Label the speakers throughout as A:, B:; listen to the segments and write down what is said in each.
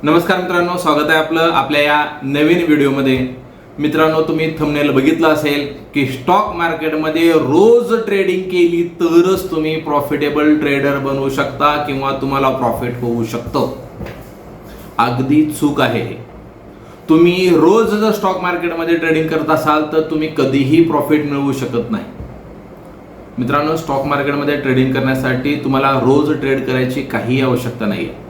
A: नमस्कार मित्रांनो, स्वागत आहे आपलं आपल्या या नवीन व्हिडिओमध्ये। मित्रांनो, तुम्ही थंबनेल बघितलं असेल की स्टॉक मार्केटमध्ये रोज ट्रेडिंग केली तरच तुम्ही प्रॉफिटेबल ट्रेडर बनू शकता किंवा तुम्हाला प्रॉफिट होऊ शकतं। अगदी चूक आहे। तुम्ही रोज जर स्टॉक मार्केटमध्ये ट्रेडिंग करत असाल तर तुम्ही कधीही प्रॉफिट मिळवू शकत नाही। मित्रांनो, स्टॉक मार्केटमध्ये ट्रेडिंग करण्यासाठी तुम्हाला रोज ट्रेड करायची काही आवश्यकता नाही आहे।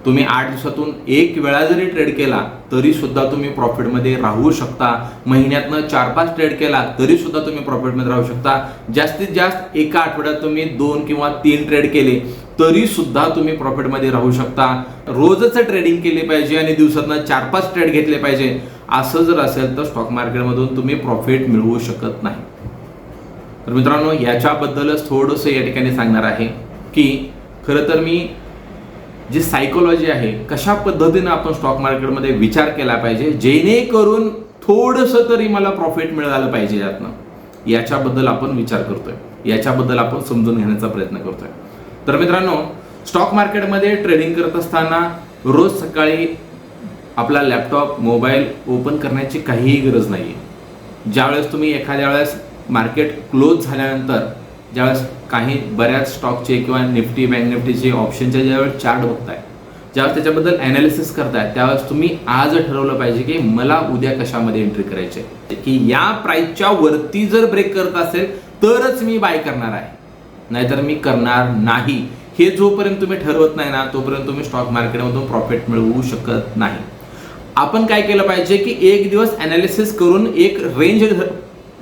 A: तुम्ही 8 दिवसातून एक वेळा जरी ट्रेड केला तरी सुद्धा तुम्ही प्रॉफिटमध्ये राहू शकता। महिन्यातनं 4-5 ट्रेड केला तरी सुद्धा तुम्ही प्रॉफिटमध्ये राहू शकता। जास्तीत जास्त एका आठवड्यात तुम्ही 2 किंवा 3 ट्रेड केले तरी सुद्धा तुम्ही प्रॉफिटमध्ये राहू शकता। रोजच ट्रेडिंग केली पाहिजे आणि दिवसातनं 4-5 ट्रेड घेतले पाहिजे असं जर असेल तर स्टॉक मार्केटमधून तुम्ही प्रॉफिट मिळवू शकत नाही। तर मित्रांनो, याच्याबद्दलच थोडंसं या ठिकाणी सांगणार आहे की खरं तर मी जी सायकोलॉजी आहे, कशा पद्धतीने आपण स्टॉक मार्केटमध्ये विचार केला पाहिजे जेणेकरून थोडंसं तरी मला प्रॉफिट मिळालं पाहिजे यातनं, याच्याबद्दल आपण विचार करतोय, याच्याबद्दल आपण समजून घेण्याचा प्रयत्न करतोय। तर मित्रांनो, स्टॉक मार्केटमध्ये ट्रेडिंग करत असताना रोज सकाळी आपला लॅपटॉप मोबाईल ओपन करण्याची काहीही गरज नाही आहे। ज्यावेळेस तुम्ही एखाद्या वेळेस मार्केट क्लोज झाल्यानंतर ज्यावेळेस काही बऱ्याच स्टॉकचे किंवा निफ्टी बँक निफ्टीचे ऑप्शनचे ज्यावेळेस चार्ट बघताय, ज्यावेळेस त्याच्याबद्दल ॲनालिसिस करताय, त्यावेळेस तुम्ही आज ठरवलं पाहिजे की मला उद्या कशामध्ये एंट्री करायची आहे, की या प्राइसच्या वरती जर ब्रेक करत असेल तरच मी बाय करणार आहे, नाहीतर मी करणार नाही। हे जोपर्यंत तुम्ही ठरवत नाही ना तोपर्यंत तुम्ही स्टॉक मार्केटमधून प्रॉफिट मिळवू शकत नाही। आपण काय केलं पाहिजे की एक दिवस ॲनालिसिस करून एक रेंज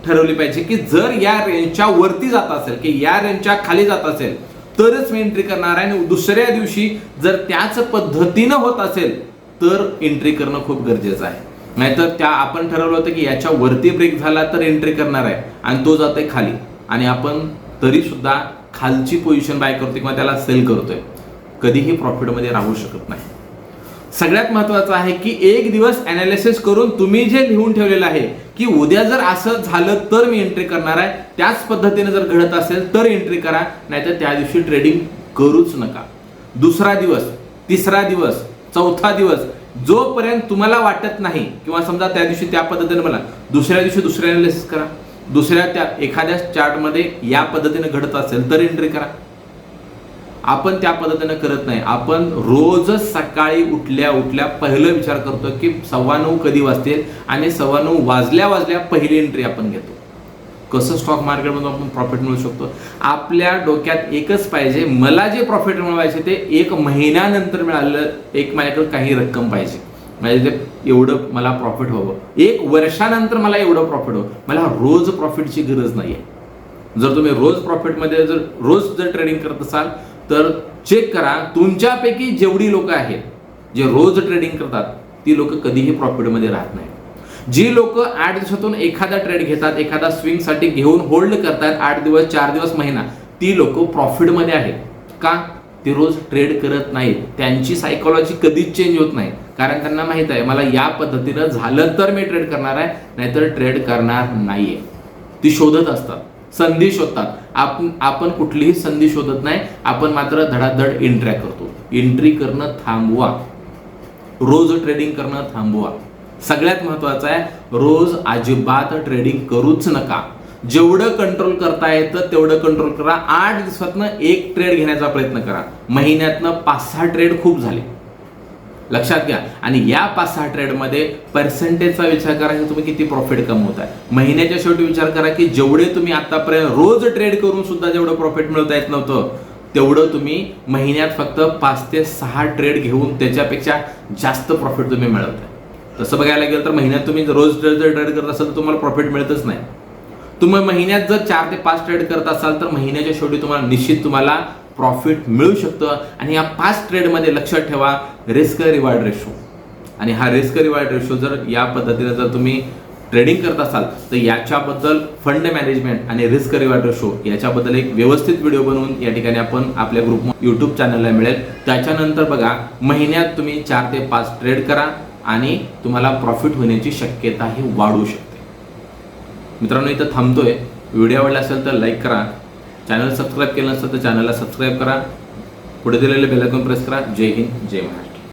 A: ठरवली पाहिजे की जर या रेंजच्या वरती जात असेल की या रेंजच्या खाली जात असेल तरच मी एंट्री करणार आहे, आणि दुसऱ्या दिवशी जर त्याच पद्धतीनं होत असेल तर एंट्री करणं खूप गरजेचं आहे। नाहीतर त्या आपण ठरवलं होतं की याच्या वरती ब्रेक झाला तर एंट्री करणार आहे आणि तो जातोय खाली आणि आपण तरी सुद्धा खालची पोझिशन बाय करतोय किंवा त्याला सेल करतोय, कधीही प्रॉफिटमध्ये राहू शकत नाही। सगळ्यात महत्त्वाचं आहे की एक दिवस ॲनालिसिस करून तुम्ही जे लिहून ठेवलेलं आहे की उद्या जर असं झालं तर मी एंट्री करणार आहे, त्याच पद्धतीने जर घडत असेल तर एंट्री करा, नाहीतर त्या दिवशी ट्रेडिंग करूच नका। दुसरा दिवस, तिसरा दिवस, चौथा दिवस जोपर्यंत तुम्हाला वाटत नाही किंवा समजा त्या दिवशी त्या पद्धतीने मला दुसऱ्या दिवशी दुसऱ्या ॲनालिसिस करा, दुसऱ्या त्या एखाद्या चार्टमध्ये या पद्धतीने घडत असेल तर एंट्री करा। आपण त्या पद्धतीने करत नाही। आपण रोजच सकाळी उठल्या उठल्या पहिलं विचार करतो की 9:15 कधी वाजतील आणि 9:15 वाजल्या पहिली एंट्री आपण घेतो। कसं स्टॉक मार्केटमधून आपण प्रॉफिट मिळवू शकतो? आपल्या डोक्यात एकच पाहिजे, मला जे प्रॉफिट मिळवायचे ते 1 महिन्यानंतर मिळालं, एक माझ्याकडे काही रक्कम पाहिजे, म्हणजे ते एवढं मला प्रॉफिट हवं, 1 वर्षानंतर मला एवढं प्रॉफिट हवं, मला रोज प्रॉफिटची गरज नाही आहे। जर तुम्ही रोज प्रॉफिटमध्ये रोज ट्रेडिंग करत असाल तर चेक करा, तुमच्यापैकी जेवढी लोक आहेत जे रोज ट्रेडिंग करतात ती लोक कधीही प्रॉफिटमध्ये राहत नाही। जी लोक 8 दिवसातून एखादा ट्रेड घेतात, एखादा स्विंगसाठी घेऊन होल्ड करतात 8 दिवस 4 दिवस महिना, ती लोक प्रॉफिटमध्ये आहेत का? ते रोज ट्रेड करत नाहीत। त्यांची सायकोलॉजी कधीच चेंज होत नाही, कारण त्यांना माहित आहे मला या पद्धतीनं झालं तर मी ट्रेड करणार आहे, नाहीतर ट्रेड करणार नाहीये। ती शोधत असतात, संधी शोधतात। आपण कुठलीही संधी शोधत नाही, आपण मात्र धडाधड एंट्री करतो। एंट्री करणं थांबवा, रोज ट्रेडिंग करणं थांबवा। सगळ्यात महत्त्वाचं आहे, रोज अजिबात ट्रेडिंग करूच नका। जेवढं कंट्रोल करता येतं तेवढं कंट्रोल करा। 8 दिवसातनं एक ट्रेड घेण्याचा प्रयत्न करा, महिन्यातनं 5-6 ट्रेड खूप झाले, लक्षात घ्या। आणि या 5-6 ट्रेडमध्ये पर्सेंटेजचा विचार करा की तुम्ही किती प्रॉफिट कमवताय। महिन्याच्या शेवटी विचार करा की जेवढे तुम्ही आतापर्यंत रोज ट्रेड करून सुद्धा जेवढं प्रॉफिट मिळवता येत नव्हतं तेवढं तुम्ही महिन्यात फक्त 5 ते 6 ट्रेड घेऊन त्याच्यापेक्षा जास्त प्रॉफिट तुम्ही मिळवताय। तसं बघायला गेलं तर महिन्यात तुम्ही रोज ट्रेड करत असाल तर तुम्हाला प्रॉफिट मिळतच नाही। तुम्ही महिन्यात जर 4 ते 5 ट्रेड करत असाल तर महिन्याच्या शेवटी तुम्हाला निश्चित तुम्हाला प्रॉफिट मिळू शकतं। आणि या 5 ट्रेडमध्ये लक्षात ठेवा रिस्क रिवॉर्ड रेशो, आणि हा रिस्क रिवॉर्ड रेशो जर या पद्धतीने जर तुम्ही ट्रेडिंग करत असाल तर याच्याबद्दल फंड मॅनेजमेंट आणि रिस्क रिवॉर्ड रेशो याच्याबद्दल एक व्यवस्थित व्हिडिओ बनवून या ठिकाणी आपण आपल्या ग्रुप यूट्यूब चॅनलला मिळेल। त्याच्यानंतर बघा, महिन्यात तुम्ही 4 ते 5 ट्रेड करा आणि तुम्हाला प्रॉफिट होण्याची शक्यताही वाढू शकते। मित्रांनो, इथं थांबतोय। व्हिडिओ आवडला असेल तर लाईक करा, चॅनल सबस्क्राईब केलं नसेल तर चॅनलला सबस्क्राईब करा, पुढे दिलेले बेल आयकॉन प्रेस करा। जय हिंद, जय महाराष्ट्र।